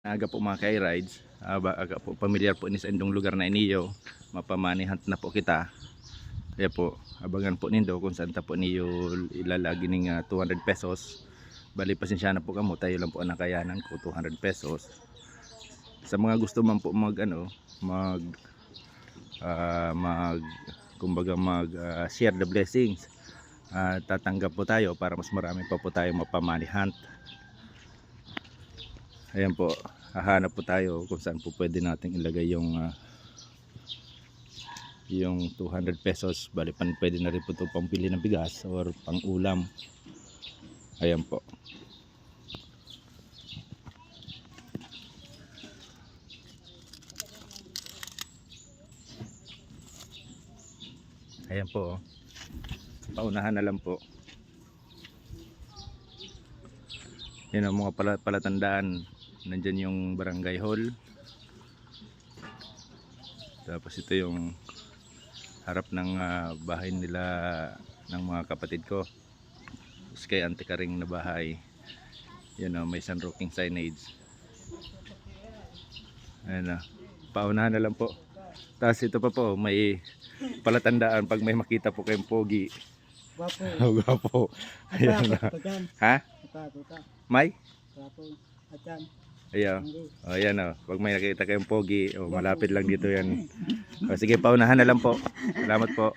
Aga po mga kay-rides, aga po pamilyar po ni sa indong lugar na iniyo, mapamanihan na po kita. Kaya po, abangan po nindo kung saan ta po niyo ilalagi ng 200 pesos. Bali pasensya na po kamo, tayo lang po ang nakayanan ko 200 pesos. Sa mga gusto man po mag kumbaga share the blessings. Tatanggap po tayo para mas marami pa po tayo mapamanihan. Ayan po, hahanap po tayo kung saan po pwede natin ilagay yung 200 pesos. Bali pwede na rin po ito pambili ng bigas or pang ulam. Ayan po. Ayan po, paunahan na lang po. Yan ang mga palatandaan. Nandyan yung barangay hall. Tapos ito yung harap ng bahay nila ng mga kapatid ko. Tapos kay Auntie Karing na bahay. Yan o, may San Roque signage. Ayan o, paunahan na lang po. Tapos ito pa po, may palatandaan pag may makita po kayong pogi. Gwapo. Gwapo. Ayan na. Ha? May? Ayan. O yan o. Pag may nakita kayong pogi, malapit lang dito yan. O, sige, paunahan na lang po. Salamat po.